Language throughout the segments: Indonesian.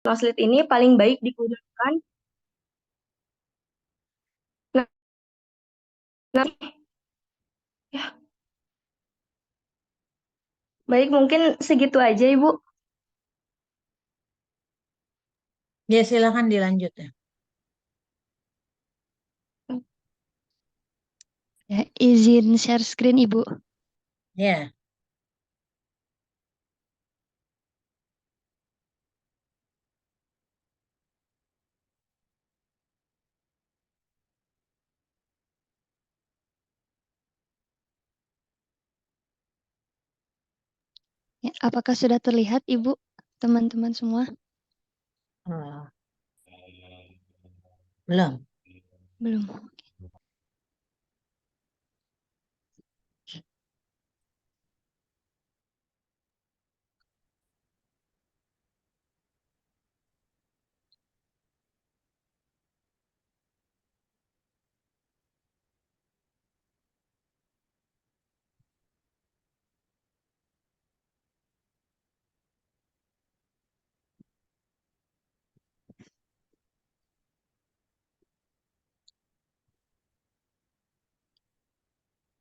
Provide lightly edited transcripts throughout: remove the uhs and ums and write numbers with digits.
Translate ini paling baik digunakan. Nah, ya, baik mungkin segitu aja, Ibu. Ya, silakan dilanjut ya. Ya, izin share screen Ibu. Ya. Ya, apakah sudah terlihat Ibu, teman-teman semua? Oh, belum. Belum.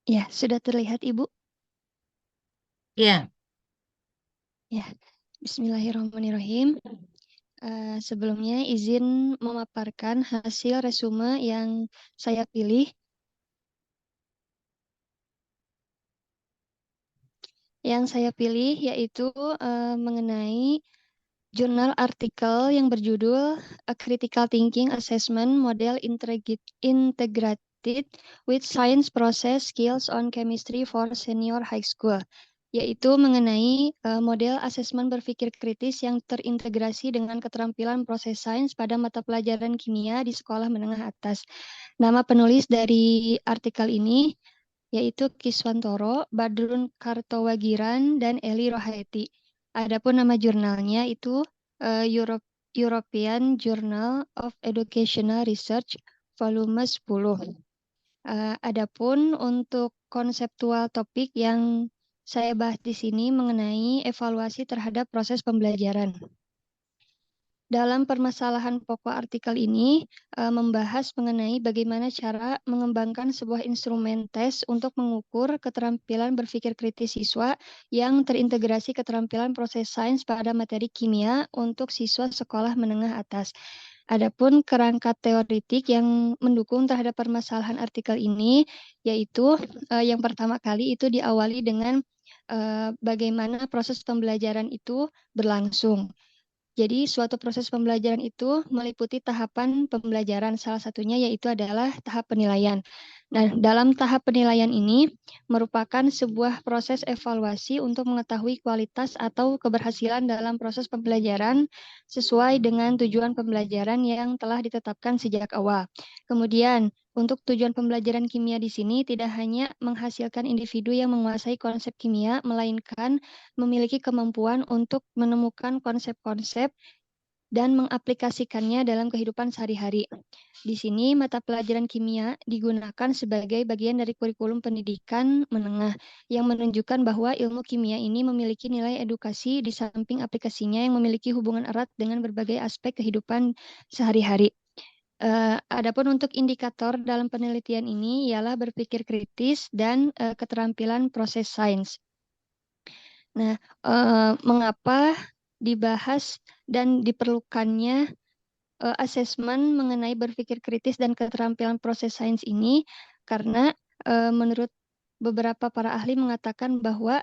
Ya, sudah terlihat Ibu? Ya. Ya, Bismillahirrahmanirrahim. Sebelumnya izin memaparkan hasil resume yang saya pilih. Yang saya pilih yaitu mengenai jurnal artikel yang berjudul A Critical Thinking Assessment Model Integrated with Science Process Skills on Chemistry for Senior High School, yaitu mengenai model asesmen berpikir kritis yang terintegrasi dengan keterampilan proses sains pada mata pelajaran kimia di sekolah menengah atas. Nama penulis dari artikel ini yaitu Kiswantoro, Badrun Kartowagiran, dan Eli Rohaiti. Adapun nama jurnalnya itu European Journal of Educational Research volume 10. Adapun untuk konseptual topik yang saya bahas di sini mengenai evaluasi terhadap proses pembelajaran. Dalam permasalahan pokok artikel ini membahas mengenai bagaimana cara mengembangkan sebuah instrumen tes untuk mengukur keterampilan berpikir kritis siswa yang terintegrasi keterampilan proses sains pada materi kimia untuk siswa sekolah menengah atas. Adapun kerangka teoritik yang mendukung terhadap permasalahan artikel ini yaitu yang pertama kali itu diawali dengan bagaimana proses pembelajaran itu berlangsung. Jadi suatu proses pembelajaran itu meliputi tahapan pembelajaran, salah satunya yaitu adalah tahap penilaian. Nah, dalam tahap penilaian ini merupakan sebuah proses evaluasi untuk mengetahui kualitas atau keberhasilan dalam proses pembelajaran sesuai dengan tujuan pembelajaran yang telah ditetapkan sejak awal. Kemudian, untuk tujuan pembelajaran kimia di sini tidak hanya menghasilkan individu yang menguasai konsep kimia, melainkan memiliki kemampuan untuk menemukan konsep-konsep dan mengaplikasikannya dalam kehidupan sehari-hari. Di sini, mata pelajaran kimia digunakan sebagai bagian dari kurikulum pendidikan menengah yang menunjukkan bahwa ilmu kimia ini memiliki nilai edukasi di samping aplikasinya yang memiliki hubungan erat dengan berbagai aspek kehidupan sehari-hari. Adapun untuk indikator dalam penelitian ini ialah berpikir kritis dan keterampilan proses sains. Nah, mengapa dibahas dan diperlukannya asesmen mengenai berpikir kritis dan keterampilan proses sains ini? Karena menurut beberapa para ahli mengatakan bahwa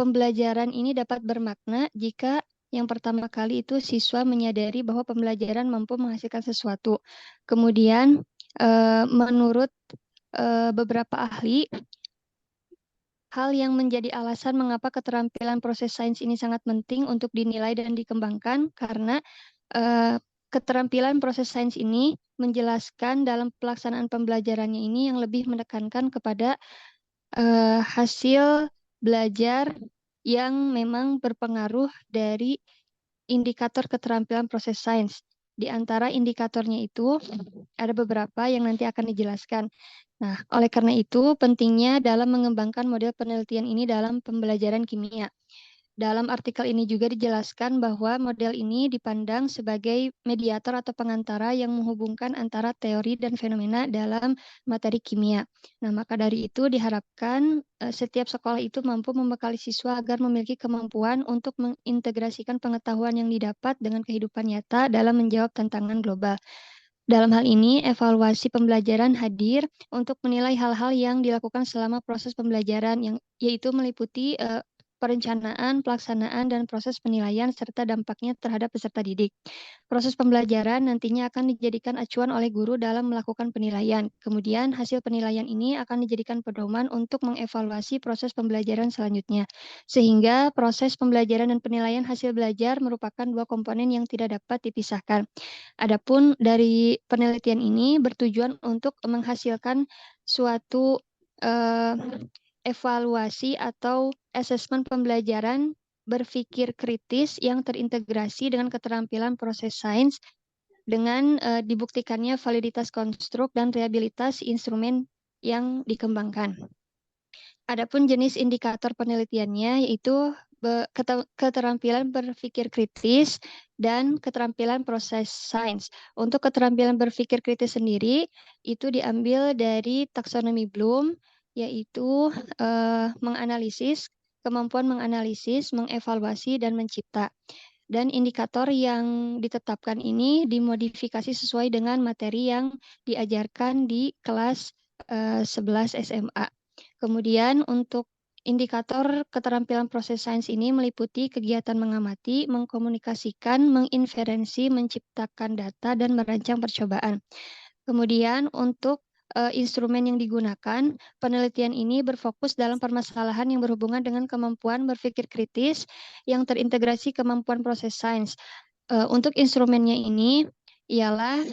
pembelajaran ini dapat bermakna jika yang pertama kali itu siswa menyadari bahwa pembelajaran mampu menghasilkan sesuatu. Kemudian menurut beberapa ahli, hal yang menjadi alasan mengapa keterampilan proses sains ini sangat penting untuk dinilai dan dikembangkan karena keterampilan proses sains ini menjelaskan dalam pelaksanaan pembelajarannya ini yang lebih menekankan kepada hasil belajar yang memang berpengaruh dari indikator keterampilan proses sains. Di antara indikatornya itu ada beberapa yang nanti akan dijelaskan. Nah, oleh karena itu pentingnya dalam mengembangkan model penelitian ini dalam pembelajaran kimia. Dalam artikel ini juga dijelaskan bahwa model ini dipandang sebagai mediator atau pengantara yang menghubungkan antara teori dan fenomena dalam materi kimia. Nah, maka dari itu diharapkan setiap sekolah itu mampu membekali siswa agar memiliki kemampuan untuk mengintegrasikan pengetahuan yang didapat dengan kehidupan nyata dalam menjawab tantangan global. Dalam hal ini, evaluasi pembelajaran hadir untuk menilai hal-hal yang dilakukan selama proses pembelajaran, yaitu meliputi perencanaan, pelaksanaan, dan proses penilaian serta dampaknya terhadap peserta didik. Proses pembelajaran nantinya akan dijadikan acuan oleh guru dalam melakukan penilaian. Kemudian, hasil penilaian ini akan dijadikan pedoman untuk mengevaluasi proses pembelajaran selanjutnya. Sehingga proses pembelajaran dan penilaian hasil belajar merupakan dua komponen yang tidak dapat dipisahkan. Adapun dari penelitian ini bertujuan untuk menghasilkan suatu eh, evaluasi atau asesmen pembelajaran berpikir kritis yang terintegrasi dengan keterampilan proses sains dengan dibuktikannya validitas konstruk dan reliabilitas instrumen yang dikembangkan. Adapun jenis indikator penelitiannya yaitu keterampilan berpikir kritis dan keterampilan proses sains. Untuk keterampilan berpikir kritis sendiri itu diambil dari taksonomi Bloom, yaitu kemampuan menganalisis, mengevaluasi, dan mencipta. Dan indikator yang ditetapkan ini dimodifikasi sesuai dengan materi yang diajarkan di kelas 11 SMA. Kemudian untuk indikator keterampilan proses sains ini meliputi kegiatan mengamati, mengkomunikasikan, menginferensi, menciptakan data, dan merancang percobaan. Kemudian untuk instrumen yang digunakan, penelitian ini berfokus dalam permasalahan yang berhubungan dengan kemampuan berpikir kritis yang terintegrasi kemampuan proses sains. Untuk instrumennya ini ialah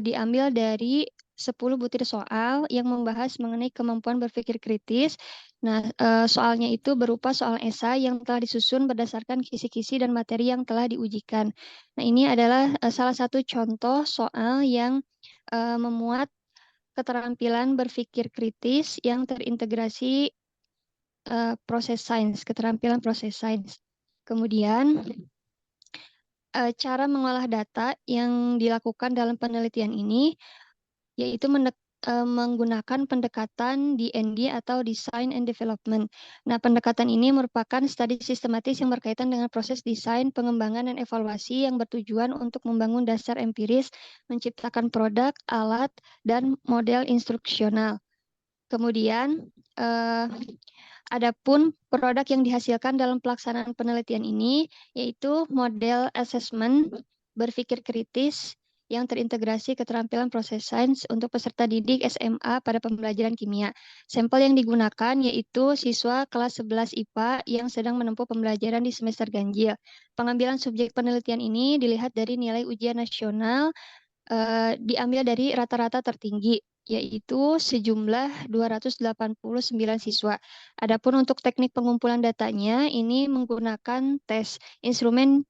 diambil dari 10 butir soal yang membahas mengenai kemampuan berpikir kritis. Nah, soalnya itu berupa soal esai yang telah disusun berdasarkan kisi-kisi dan materi yang telah diujikan. Nah, ini adalah salah satu contoh soal yang memuat keterampilan berpikir kritis yang terintegrasi proses sains, keterampilan proses sains. Kemudian, cara mengolah data yang dilakukan dalam penelitian ini yaitu menggunakan pendekatan DND atau Design and Development. Nah, pendekatan ini merupakan studi sistematis yang berkaitan dengan proses desain, pengembangan, dan evaluasi yang bertujuan untuk membangun dasar empiris, menciptakan produk, alat, dan model instruksional. Kemudian, adapun produk yang dihasilkan dalam pelaksanaan penelitian ini yaitu model assessment berpikir kritis yang terintegrasi keterampilan proses sains untuk peserta didik SMA pada pembelajaran kimia. Sampel yang digunakan yaitu siswa kelas 11 IPA yang sedang menempuh pembelajaran di semester ganjil. Pengambilan subjek penelitian ini dilihat dari nilai ujian nasional diambil dari rata-rata tertinggi, yaitu sejumlah 289 siswa. Adapun untuk teknik pengumpulan datanya, ini menggunakan instrumen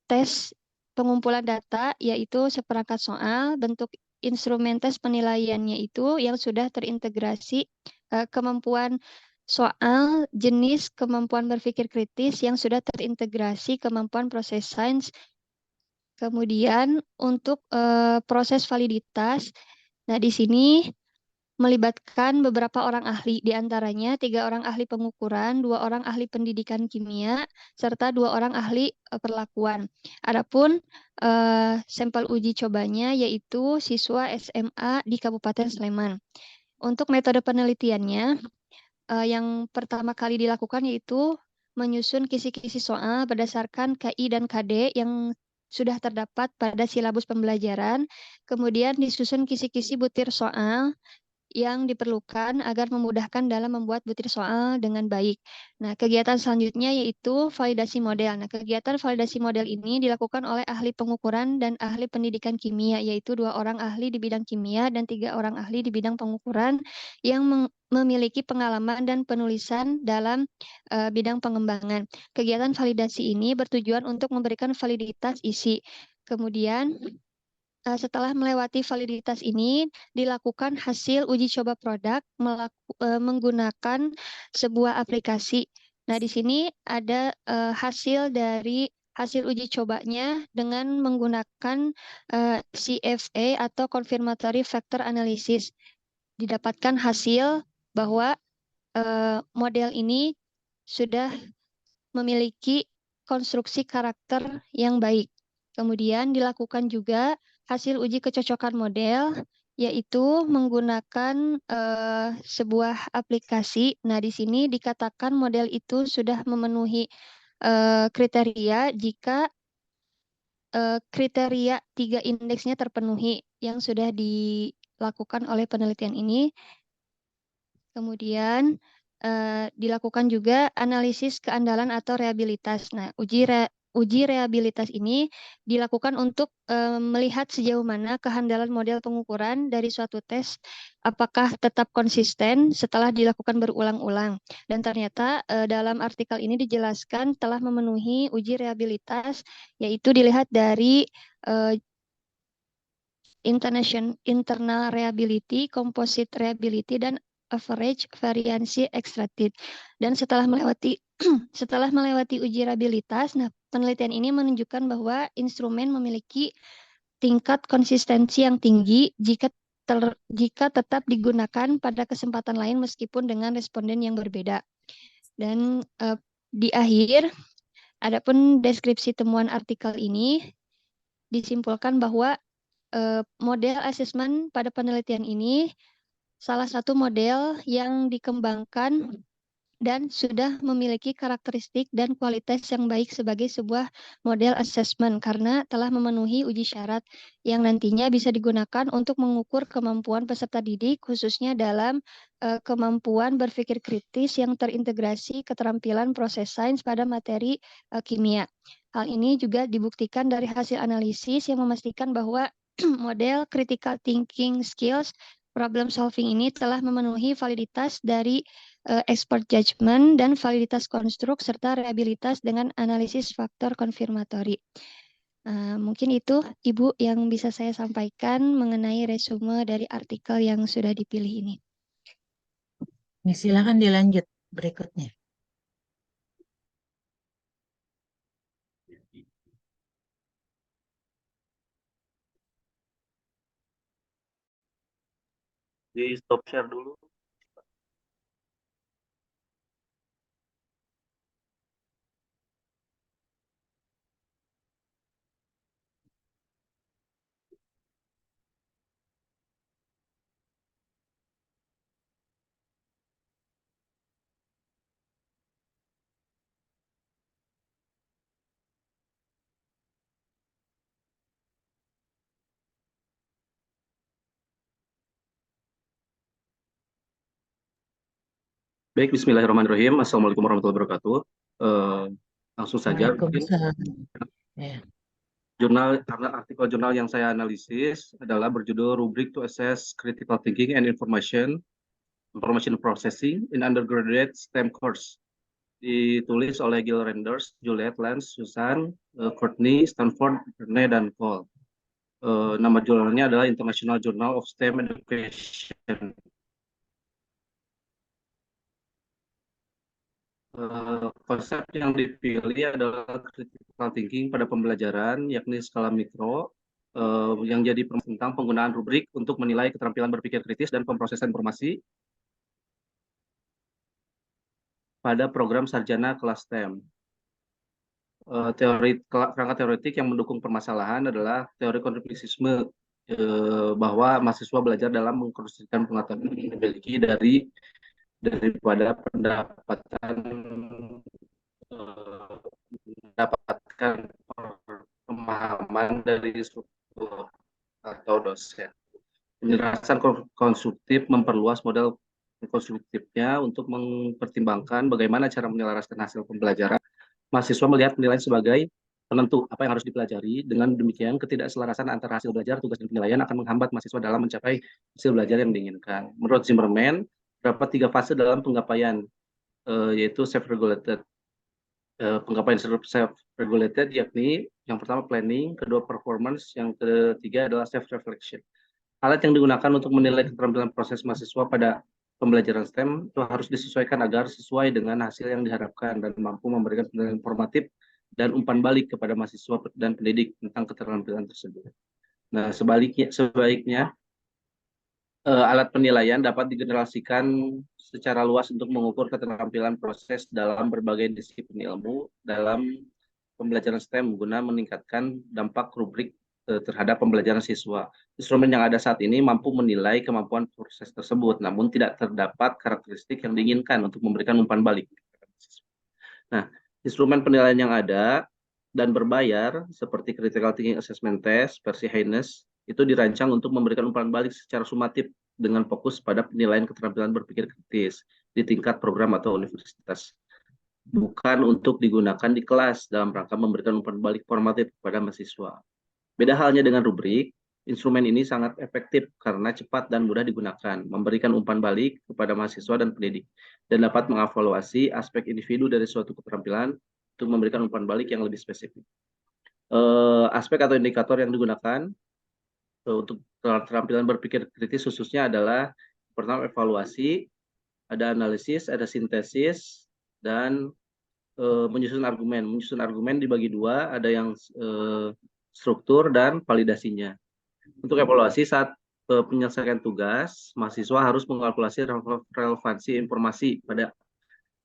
tes pengumpulan data, yaitu seperangkat soal, bentuk instrumen tes penilaiannya itu yang sudah terintegrasi kemampuan soal, jenis kemampuan berpikir kritis yang sudah terintegrasi kemampuan proses sains. Kemudian untuk proses validitas, nah di sini melibatkan beberapa orang ahli, di antaranya 3 orang ahli pengukuran, 2 orang ahli pendidikan kimia, serta 2 orang ahli perlakuan. Adapun sampel uji cobanya yaitu siswa SMA di Kabupaten Sleman. Untuk metode penelitiannya, yang pertama kali dilakukan yaitu menyusun kisi-kisi soal berdasarkan KI dan KD yang sudah terdapat pada silabus pembelajaran. Kemudian disusun kisi-kisi butir soal yang diperlukan agar memudahkan dalam membuat butir soal dengan baik. Nah, kegiatan selanjutnya yaitu validasi model. Nah, kegiatan validasi model ini dilakukan oleh ahli pengukuran dan ahli pendidikan kimia, yaitu 2 orang ahli di bidang kimia dan 3 orang ahli di bidang pengukuran yang memiliki pengalaman dan penulisan dalam bidang pengembangan. Kegiatan validasi ini bertujuan untuk memberikan validitas isi. Kemudian setelah melewati validitas ini, dilakukan hasil uji coba produk menggunakan sebuah aplikasi Nah, di sini ada hasil dari hasil uji cobanya dengan menggunakan CFA atau Confirmatory Factor Analysis. Didapatkan hasil bahwa model ini sudah memiliki konstruksi karakter yang baik. Kemudian dilakukan juga hasil uji kecocokan model, yaitu menggunakan sebuah aplikasi. Nah, di sini dikatakan model itu sudah memenuhi kriteria jika kriteria 3 indeksnya terpenuhi yang sudah dilakukan oleh penelitian ini. Kemudian dilakukan juga analisis keandalan atau rehabilitas. Nah, uji rehabilitas ini dilakukan untuk melihat sejauh mana kehandalan model pengukuran dari suatu tes apakah tetap konsisten setelah dilakukan berulang-ulang. Dan ternyata dalam artikel ini dijelaskan telah memenuhi uji rehabilitas, yaitu dilihat dari internal reliability, composite reliability, dan average variansi extracted. Dan setelah melewati setelah melewati uji reliabilitas, nah penelitian ini menunjukkan bahwa instrumen memiliki tingkat konsistensi yang tinggi jika tetap digunakan pada kesempatan lain meskipun dengan responden yang berbeda. Dan di akhir, adapun deskripsi temuan artikel ini disimpulkan bahwa model asesmen pada penelitian ini salah satu model yang dikembangkan dan sudah memiliki karakteristik dan kualitas yang baik sebagai sebuah model asesmen karena telah memenuhi uji syarat yang nantinya bisa digunakan untuk mengukur kemampuan peserta didik khususnya dalam kemampuan berpikir kritis yang terintegrasi keterampilan proses sains pada materi kimia. Hal ini juga dibuktikan dari hasil analisis yang memastikan bahwa model critical thinking skills problem solving ini telah memenuhi validitas dari expert judgment dan validitas konstruk serta reliabilitas dengan analisis faktor konfirmatori. Mungkin itu Ibu yang bisa saya sampaikan mengenai resume dari artikel yang sudah dipilih ini. Silakan dilanjut berikutnya. Di stop share dulu. Baik, bismillahirrahmanirrahim. Assalamualaikum warahmatullahi wabarakatuh. Langsung saja, mungkin Waalaikumsalam. Ya. karena artikel jurnal yang saya analisis adalah berjudul Rubric to Assess Critical Thinking and Information Processing in Undergraduate STEM Course. Ditulis oleh Gil Renders, Juliet, Lance, Susan, Courtney, Stanford, Rene, dan Cole. Nama jurnalnya adalah International Journal of STEM Education. Konsep yang dipilih adalah critical thinking pada pembelajaran, yakni skala mikro, yang jadi tentang penggunaan rubrik untuk menilai keterampilan berpikir kritis dan pemrosesan informasi pada program sarjana kelas STEM. Kerangka teoretik yang mendukung permasalahan adalah teori konstruksisme, bahwa mahasiswa belajar dalam mengkonstruksikan pengetahuan yang dimiliki daripada mendapatkan pemahaman dari struktur atau dosen. Penjelasan konstruktif memperluas model konstruktifnya untuk mempertimbangkan bagaimana cara menyelaraskan hasil pembelajaran. Mahasiswa melihat penilaian sebagai penentu apa yang harus dipelajari. Dengan demikian, ketidakselarasan antara hasil belajar, tugas, dan penilaian akan menghambat mahasiswa dalam mencapai hasil belajar yang diinginkan. Menurut Zimmerman, terdapat 3 fase dalam penggapaian, yaitu self-regulated. Penggapaian self-regulated yakni yang pertama planning, kedua performance, yang ketiga adalah self-reflection. Alat yang digunakan untuk menilai keterampilan proses mahasiswa pada pembelajaran STEM itu harus disesuaikan agar sesuai dengan hasil yang diharapkan dan mampu memberikan penilaian informatif dan umpan balik kepada mahasiswa dan pendidik tentang keterampilan tersebut. Nah, sebaiknya alat penilaian dapat digenerasikan secara luas untuk mengukur keterampilan proses dalam berbagai disiplin ilmu dalam pembelajaran STEM guna meningkatkan dampak rubrik terhadap pembelajaran siswa. Instrumen yang ada saat ini mampu menilai kemampuan proses tersebut, namun tidak terdapat karakteristik yang diinginkan untuk memberikan umpan balik. Nah, instrumen penilaian yang ada dan berbayar seperti Critical Thinking Assessment Test versi Haynes itu dirancang untuk memberikan umpan balik secara sumatif dengan fokus pada penilaian keterampilan berpikir kritis di tingkat program atau universitas, bukan untuk digunakan di kelas dalam rangka memberikan umpan balik formatif kepada mahasiswa. Beda halnya dengan rubrik, instrumen ini sangat efektif karena cepat dan mudah digunakan, memberikan umpan balik kepada mahasiswa dan pendidik, dan dapat mengevaluasi aspek individu dari suatu keterampilan untuk memberikan umpan balik yang lebih spesifik. Aspek atau indikator yang digunakan untuk keterampilan berpikir kritis khususnya adalah pertama evaluasi, ada analisis, ada sintesis, dan menyusun argumen. Menyusun argumen dibagi dua, ada yang struktur dan validasinya. Untuk evaluasi saat penyelesaian tugas, mahasiswa harus mengalkulasi relevansi informasi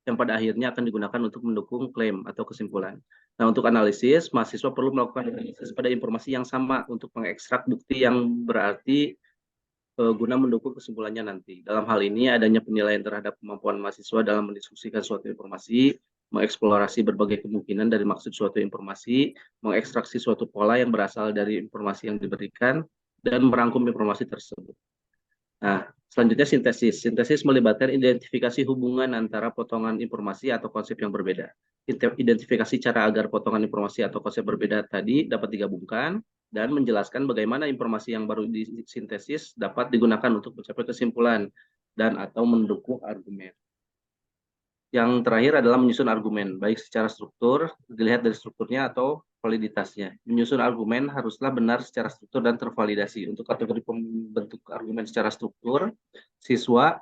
yang pada akhirnya akan digunakan untuk mendukung klaim atau kesimpulan. Nah, untuk analisis, mahasiswa perlu melakukan analisis pada informasi yang sama untuk mengekstrak bukti yang berarti guna mendukung kesimpulannya nanti. Dalam hal ini, adanya penilaian terhadap kemampuan mahasiswa dalam mendiskusikan suatu informasi, mengeksplorasi berbagai kemungkinan dari maksud suatu informasi, mengekstraksi suatu pola yang berasal dari informasi yang diberikan, dan merangkum informasi tersebut. Nah, selanjutnya sintesis. Sintesis melibatkan identifikasi hubungan antara potongan informasi atau konsep yang berbeda. Identifikasi cara agar potongan informasi atau konsep berbeda tadi dapat digabungkan dan menjelaskan bagaimana informasi yang baru disintesis dapat digunakan untuk mencapai kesimpulan dan atau mendukung argumen. Yang terakhir adalah menyusun argumen, baik secara struktur, dilihat dari strukturnya atau validitasnya. Menyusun argumen haruslah benar secara struktur dan tervalidasi. Untuk kategori pembentuk argumen secara struktur, siswa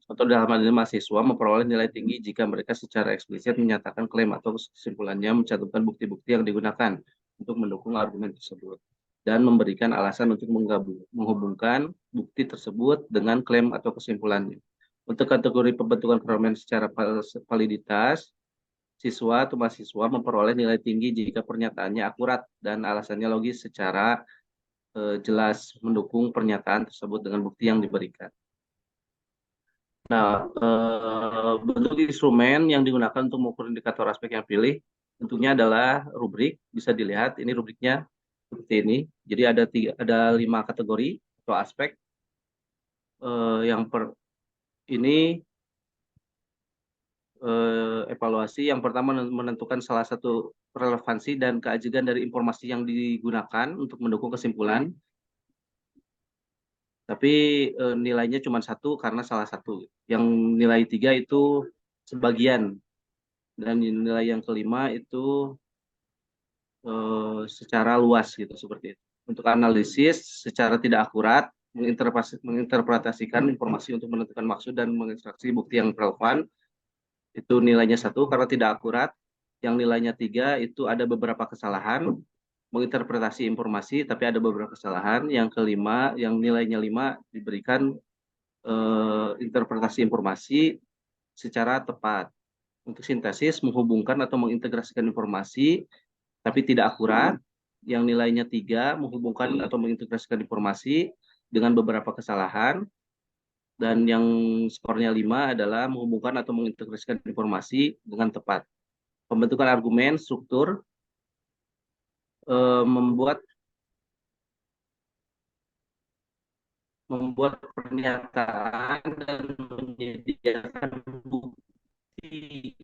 atau dalam hal ini mahasiswa memperoleh nilai tinggi jika mereka secara eksplisit menyatakan klaim atau kesimpulannya, mencantumkan bukti-bukti yang digunakan untuk mendukung argumen tersebut, dan memberikan alasan untuk menghubungkan bukti tersebut dengan klaim atau kesimpulannya. Untuk kategori pembentukan argumen secara validitas, siswa atau mahasiswa memperoleh nilai tinggi jika pernyataannya akurat dan alasannya logis secara jelas mendukung pernyataan tersebut dengan bukti yang diberikan. Nah, bentuk instrumen yang digunakan untuk mengukur indikator aspek yang pilih tentunya adalah rubrik. Bisa dilihat ini rubriknya seperti ini. Jadi ada 5 kategori atau aspek. Ini evaluasi yang pertama menentukan salah satu relevansi dan keajigan dari informasi yang digunakan untuk mendukung kesimpulan. Tapi nilainya cuma 1 karena salah satu. Yang nilai 3 itu sebagian. Dan nilai yang kelima itu secara luas gitu seperti itu. Untuk analisis secara tidak akurat, menginterpretasikan informasi untuk menentukan maksud dan mengekstraksi bukti yang relevan, itu nilainya 1 karena tidak akurat. Yang nilainya 3 itu ada beberapa kesalahan, menginterpretasi informasi tapi ada beberapa kesalahan. Yang kelima, yang nilainya 5 diberikan interpretasi informasi secara tepat. Untuk sintesis, menghubungkan atau mengintegrasikan informasi tapi tidak akurat. Yang nilainya 3, menghubungkan atau mengintegrasikan informasi dengan beberapa kesalahan. Dan yang skornya 5 adalah menghubungkan atau mengintegrasikan informasi dengan tepat. Pembentukan argumen, struktur, membuat pernyataan dan menyediakan bukti,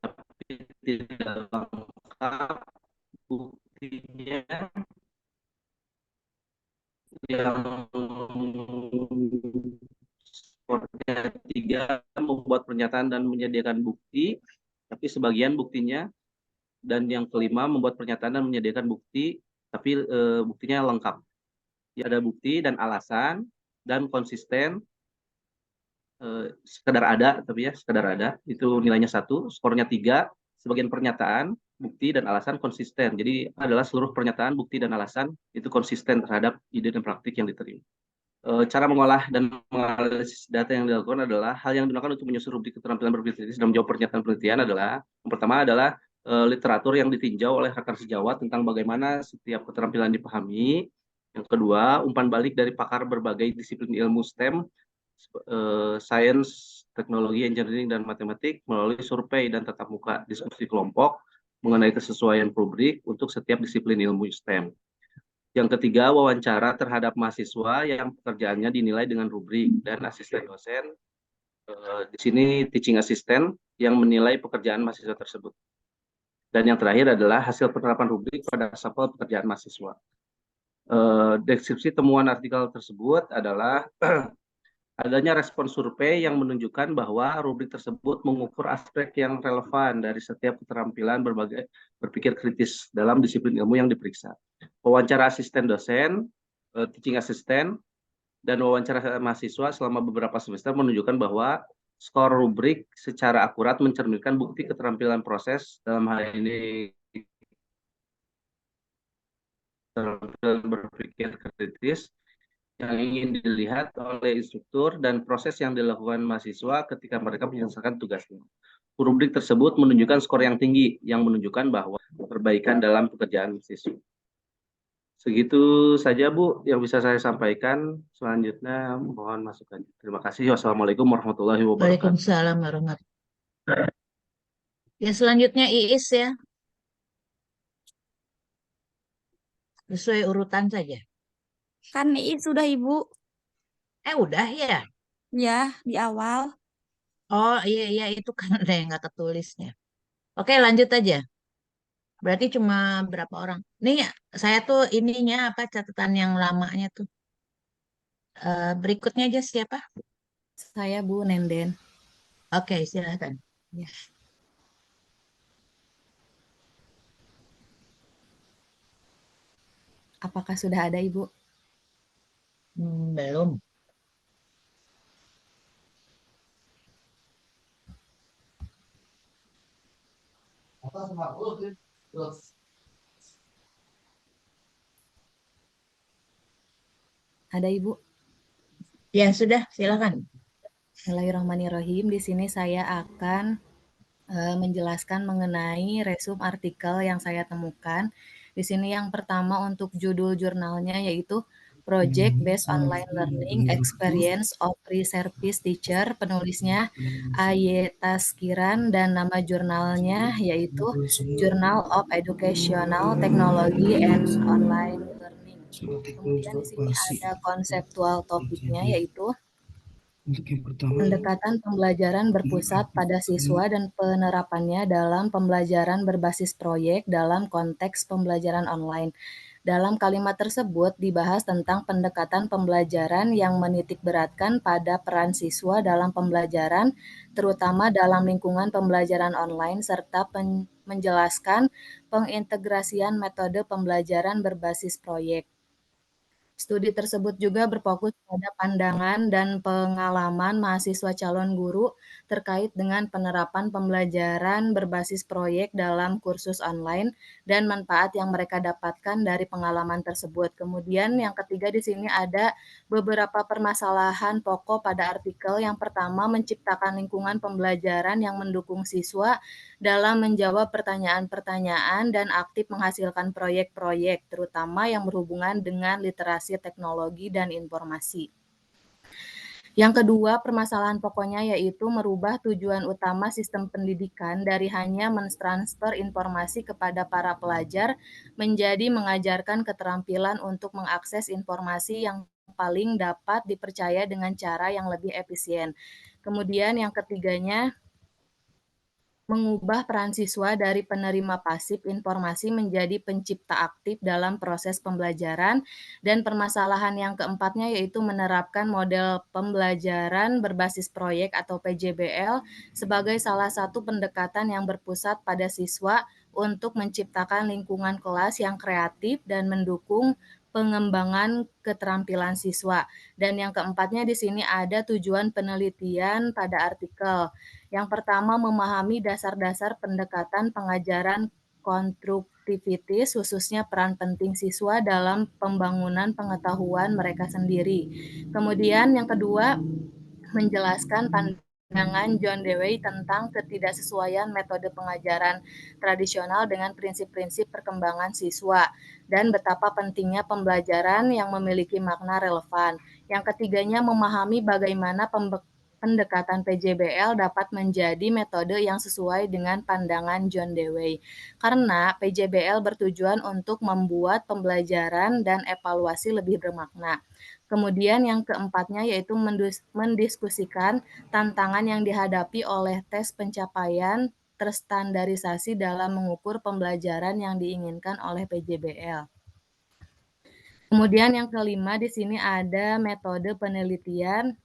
tapi tidak lengkap buktinya yang skornya 3, membuat pernyataan dan menyediakan bukti, tapi sebagian buktinya. Dan yang kelima, membuat pernyataan dan menyediakan bukti, tapi buktinya lengkap. Ya, ada bukti dan alasan, dan konsisten, sekedar ada, tapi ya sekedar ada, itu nilainya 1, skornya 3, sebagian pernyataan, bukti, dan alasan konsisten. Jadi adalah seluruh pernyataan, bukti, dan alasan itu konsisten terhadap ide dan praktik yang diterima. Cara mengolah dan menganalisis data yang dilakukan adalah hal yang digunakan untuk menyusun rubrik keterampilan berpikir kritis dan menjawab pernyataan penelitian adalah yang pertama adalah literatur yang ditinjau oleh rekan sejawat tentang bagaimana setiap keterampilan dipahami. Yang kedua, umpan balik dari pakar berbagai disiplin ilmu STEM, sains, teknologi, engineering, dan matematik melalui survei dan tatap muka diskusi kelompok mengenai kesesuaian rubrik untuk setiap disiplin ilmu STEM. Yang ketiga, wawancara terhadap mahasiswa yang pekerjaannya dinilai dengan rubrik dan asisten dosen. Di sini teaching assistant yang menilai pekerjaan mahasiswa tersebut. Dan yang terakhir adalah hasil penerapan rubrik pada sampel pekerjaan mahasiswa. Deskripsi temuan artikel tersebut adalah adanya respon survei yang menunjukkan bahwa rubrik tersebut mengukur aspek yang relevan dari setiap keterampilan berpikir kritis dalam disiplin ilmu yang diperiksa. Wawancara asisten dosen, teaching assistant, dan wawancara mahasiswa selama beberapa semester menunjukkan bahwa skor rubrik secara akurat mencerminkan bukti keterampilan proses, dalam hal ini keterampilan berpikir kritis, yang ingin dilihat oleh instruktur dan proses yang dilakukan mahasiswa ketika mereka menyelesaikan tugasnya. Rubrik tersebut menunjukkan skor yang tinggi yang menunjukkan bahwa perbaikan dalam pekerjaan siswa. Segitu saja Bu yang bisa saya sampaikan. Selanjutnya mohon masukan. Terima kasih. Wassalamualaikum warahmatullahi wabarakatuh. Waalaikumsalam warahmatullahi wabarakatuh. Ya, selanjutnya Iis ya. Sesuai urutan saja. Kan Iis sudah Ibu. Udah ya? Ya, di awal. Oh iya itu kan ada yang nggak ketulisnya. Oke, lanjut aja. Berarti cuma berapa orang? Nih saya tuh ininya apa catatan yang lamanya tuh. Berikutnya aja siapa? Saya Bu Nenden. Oke, silahkan. Ya. Apakah sudah ada Ibu? Belum. Ada Ibu? Ya sudah, silakan. Bismillahirrahmanirrahim. Di sini saya akan menjelaskan mengenai resume artikel yang saya temukan. Di sini yang pertama untuk judul jurnalnya yaitu Project Based Online Learning Experience of Pre-Service Teacher. Penulisnya A.Y. Taskiran dan nama jurnalnya yaitu Journal of Educational Technology and Online Learning. Kemudian di sini ada konseptual topiknya yaitu pendekatan pembelajaran berpusat pada siswa dan penerapannya dalam pembelajaran berbasis proyek dalam konteks pembelajaran online. Dalam kalimat tersebut dibahas tentang pendekatan pembelajaran yang menitikberatkan pada peran siswa dalam pembelajaran, terutama dalam lingkungan pembelajaran online, serta menjelaskan pengintegrasian metode pembelajaran berbasis proyek. Studi tersebut juga berfokus pada pandangan dan pengalaman mahasiswa calon guru terkait dengan penerapan pembelajaran berbasis proyek dalam kursus online dan manfaat yang mereka dapatkan dari pengalaman tersebut. Kemudian yang ketiga di sini ada beberapa permasalahan pokok pada artikel. Yang pertama, menciptakan lingkungan pembelajaran yang mendukung siswa dalam menjawab pertanyaan-pertanyaan dan aktif menghasilkan proyek-proyek, terutama yang berhubungan dengan literasi teknologi dan informasi. Yang kedua, permasalahan pokoknya yaitu merubah tujuan utama sistem pendidikan dari hanya mentransfer informasi kepada para pelajar menjadi mengajarkan keterampilan untuk mengakses informasi yang paling dapat dipercaya dengan cara yang lebih efisien. Kemudian yang ketiganya, mengubah peran siswa dari penerima pasif informasi menjadi pencipta aktif dalam proses pembelajaran. Dan permasalahan yang keempatnya yaitu menerapkan model pembelajaran berbasis proyek atau PJBL sebagai salah satu pendekatan yang berpusat pada siswa untuk menciptakan lingkungan kelas yang kreatif dan mendukung pengembangan keterampilan siswa. Dan yang keempatnya di sini ada tujuan penelitian pada artikel. Yang pertama, memahami dasar-dasar pendekatan pengajaran konstruktivitis, khususnya peran penting siswa dalam pembangunan pengetahuan mereka sendiri. Kemudian yang kedua, menjelaskan pandangan John Dewey tentang ketidaksesuaian metode pengajaran tradisional dengan prinsip-prinsip perkembangan siswa dan betapa pentingnya pembelajaran yang memiliki makna relevan. Yang ketiganya, memahami bagaimana pendekatan PJBL dapat menjadi metode yang sesuai dengan pandangan John Dewey. Karena PJBL bertujuan untuk membuat pembelajaran dan evaluasi lebih bermakna. Kemudian yang keempatnya yaitu mendiskusikan tantangan yang dihadapi oleh tes pencapaian terstandarisasi dalam mengukur pembelajaran yang diinginkan oleh PJBL. Kemudian yang kelima di sini ada metode penelitian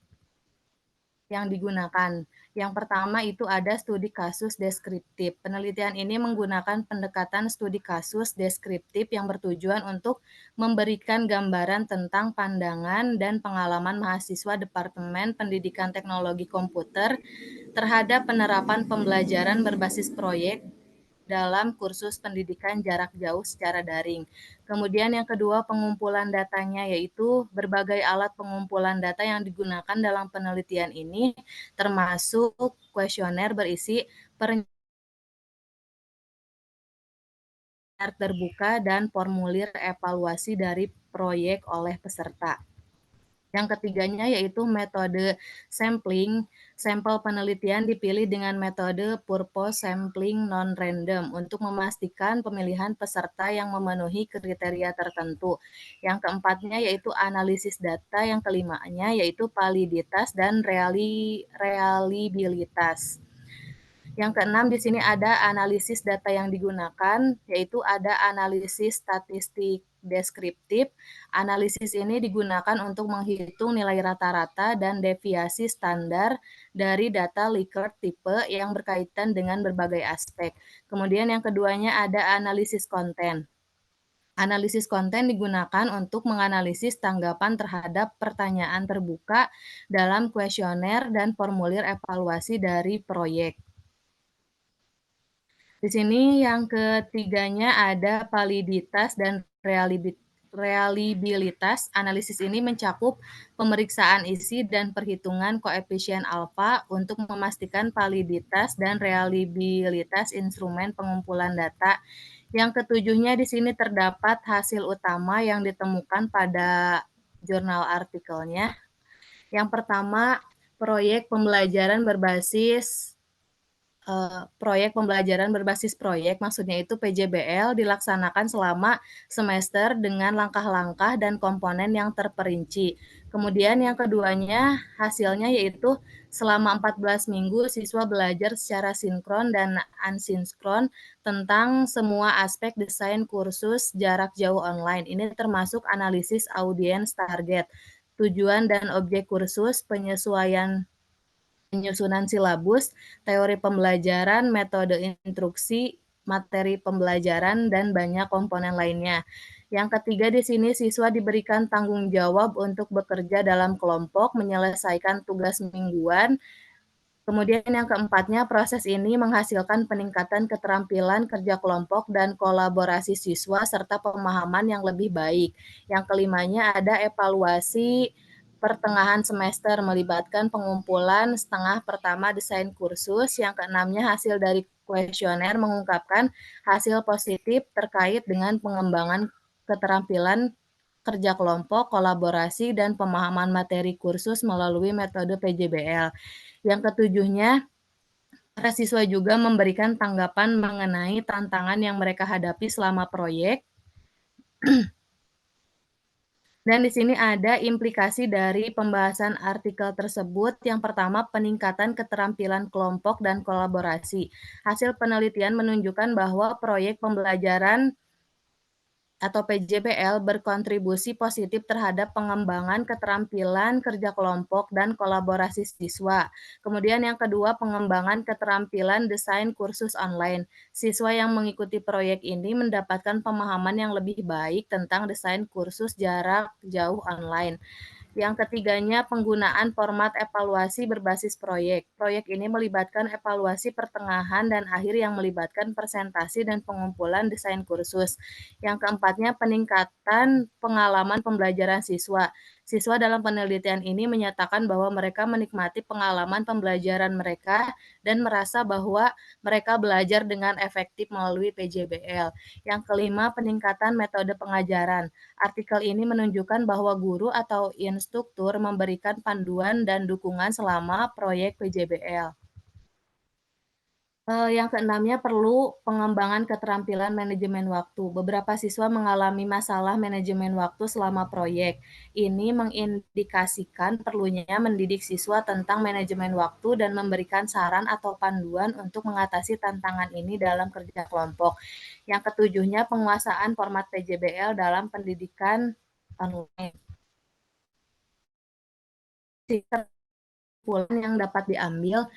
yang digunakan. Yang pertama itu ada studi kasus deskriptif. Penelitian ini menggunakan pendekatan studi kasus deskriptif yang bertujuan untuk memberikan gambaran tentang pandangan dan pengalaman mahasiswa Departemen Pendidikan Teknologi Komputer terhadap penerapan pembelajaran berbasis proyek dalam kursus pendidikan jarak jauh secara daring. Kemudian yang kedua, pengumpulan datanya, yaitu berbagai alat pengumpulan data yang digunakan dalam penelitian ini, termasuk kuesioner berisi pertanyaan terbuka dan formulir evaluasi dari proyek oleh peserta. Yang ketiganya yaitu metode sampling. Sampel penelitian dipilih dengan metode purpose sampling non-random untuk memastikan pemilihan peserta yang memenuhi kriteria tertentu. Yang keempatnya yaitu analisis data. Yang kelimanya yaitu validitas dan reliabilitas. Yang keenam di sini ada analisis data yang digunakan, yaitu ada analisis statistik deskriptif. Analisis ini digunakan untuk menghitung nilai rata-rata dan deviasi standar dari data Likert tipe yang berkaitan dengan berbagai aspek. Kemudian yang keduanya ada analisis konten. Analisis konten digunakan untuk menganalisis tanggapan terhadap pertanyaan terbuka dalam kuesioner dan formulir evaluasi dari proyek. Di sini yang ketiganya ada validitas dan reliabilitas. Analisis ini mencakup pemeriksaan isi dan perhitungan koefisien alfa untuk memastikan validitas dan reliabilitas instrumen pengumpulan data. Yang ketujuhnya di sini terdapat hasil utama yang ditemukan pada jurnal artikelnya. Yang pertama, proyek pembelajaran berbasis proyek, maksudnya itu PJBL dilaksanakan selama semester dengan langkah-langkah dan komponen yang terperinci. Kemudian yang keduanya hasilnya yaitu selama 14 minggu siswa belajar secara sinkron dan asinkron tentang semua aspek desain kursus jarak jauh online. Ini termasuk analisis audiens target, tujuan dan objek kursus, penyusunan silabus, teori pembelajaran, metode instruksi, materi pembelajaran, dan banyak komponen lainnya. Yang ketiga di sini siswa diberikan tanggung jawab untuk bekerja dalam kelompok, menyelesaikan tugas mingguan. Kemudian yang keempatnya, proses ini menghasilkan peningkatan keterampilan kerja kelompok dan kolaborasi siswa serta pemahaman yang lebih baik. Yang kelimanya ada evaluasi pertengahan semester melibatkan pengumpulan setengah pertama desain kursus. Yang keenamnya hasil dari kuesioner mengungkapkan hasil positif terkait dengan pengembangan keterampilan kerja kelompok, kolaborasi, dan pemahaman materi kursus melalui metode PJBL. Yang ketujuhnya, para siswa juga memberikan tanggapan mengenai tantangan yang mereka hadapi selama proyek. Dan di sini ada implikasi dari pembahasan artikel tersebut. Yang pertama, peningkatan keterampilan kelompok dan kolaborasi. Hasil penelitian menunjukkan bahwa proyek pembelajaran atau PJBL berkontribusi positif terhadap pengembangan keterampilan kerja kelompok dan kolaborasi siswa. Kemudian yang kedua, pengembangan keterampilan desain kursus online. Siswa yang mengikuti proyek ini mendapatkan pemahaman yang lebih baik tentang desain kursus jarak jauh online. Yang ketiganya, penggunaan format evaluasi berbasis proyek. Proyek ini melibatkan evaluasi pertengahan dan akhir yang melibatkan presentasi dan pengumpulan desain kursus. Yang keempatnya, peningkatan pengalaman pembelajaran siswa. Siswa dalam penelitian ini menyatakan bahwa mereka menikmati pengalaman pembelajaran mereka dan merasa bahwa mereka belajar dengan efektif melalui PJBL. Yang kelima, peningkatan metode pengajaran. Artikel ini menunjukkan bahwa guru atau instruktur memberikan panduan dan dukungan selama proyek PJBL. Yang keenamnya, perlu pengembangan keterampilan manajemen waktu. Beberapa siswa mengalami masalah manajemen waktu selama proyek. Ini mengindikasikan perlunya mendidik siswa tentang manajemen waktu dan memberikan saran atau panduan untuk mengatasi tantangan ini dalam kerja kelompok. Yang ketujuhnya, penguasaan format PJBL dalam pendidikan online. Kesimpulan yang dapat diambil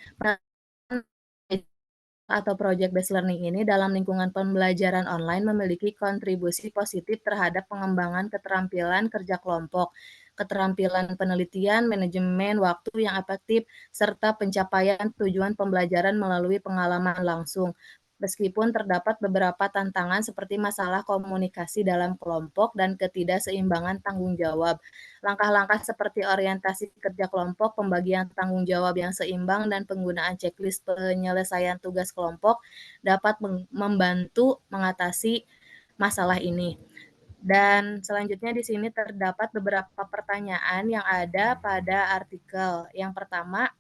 atau project based learning ini dalam lingkungan pembelajaran online memiliki kontribusi positif terhadap pengembangan keterampilan kerja kelompok, keterampilan penelitian, manajemen waktu yang efektif, serta pencapaian tujuan pembelajaran melalui pengalaman langsung. Meskipun terdapat beberapa tantangan seperti masalah komunikasi dalam kelompok dan ketidakseimbangan tanggung jawab. Langkah-langkah seperti orientasi kerja kelompok, pembagian tanggung jawab yang seimbang, dan penggunaan checklist penyelesaian tugas kelompok dapat membantu mengatasi masalah ini. Dan selanjutnya di sini terdapat beberapa pertanyaan yang ada pada artikel. Yang pertama,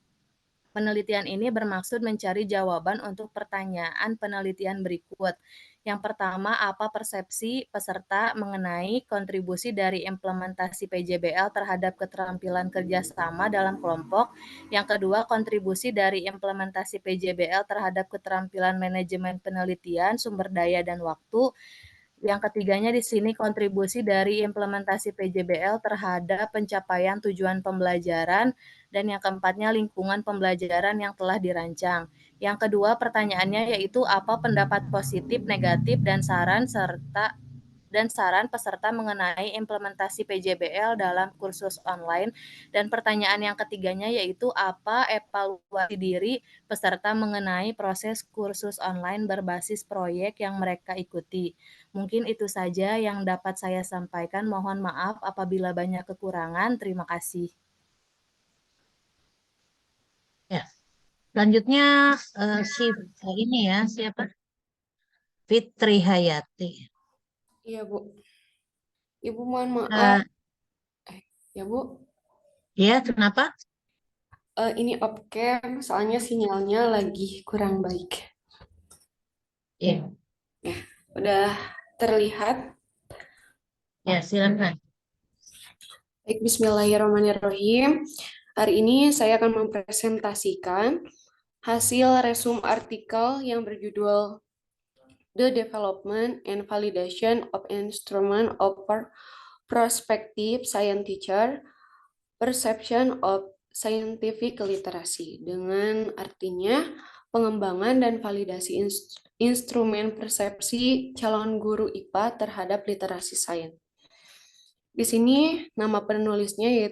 penelitian ini bermaksud mencari jawaban untuk pertanyaan penelitian berikut. Yang pertama, apa persepsi peserta mengenai kontribusi dari implementasi PJBL terhadap keterampilan kerjasama dalam kelompok? Yang kedua, kontribusi dari implementasi PJBL terhadap keterampilan manajemen penelitian, sumber daya, dan waktu. Yang ketiganya di sini kontribusi dari implementasi PJBL terhadap pencapaian tujuan pembelajaran, dan yang keempatnya lingkungan pembelajaran yang telah dirancang. Yang kedua pertanyaannya yaitu apa pendapat positif, negatif, dan saran peserta mengenai implementasi PJBL dalam kursus online. Dan pertanyaan yang ketiganya yaitu apa evaluasi diri peserta mengenai proses kursus online berbasis proyek yang mereka ikuti. Mungkin itu saja yang dapat saya sampaikan. Mohon maaf apabila banyak kekurangan. Terima kasih. Ya. Selanjutnya ini ya, siapa? Fitri Hayati. Iya, Bu. Ibu mohon maaf. Ya, Bu. Ya, kenapa? Ini off-cam, soalnya sinyalnya lagi kurang baik. Ya, Udah terlihat? ya silakan. Baik, bismillahirrahmanirrahim. Hari ini saya akan mempresentasikan hasil resume artikel yang berjudul The Development and Validation of Instrument of Prospective Science Teacher, Perception of Scientific Literacy, dengan artinya pengembangan dan validasi instrumen persepsi calon guru IPA terhadap literasi sains. Di sini nama penulisnya yaitu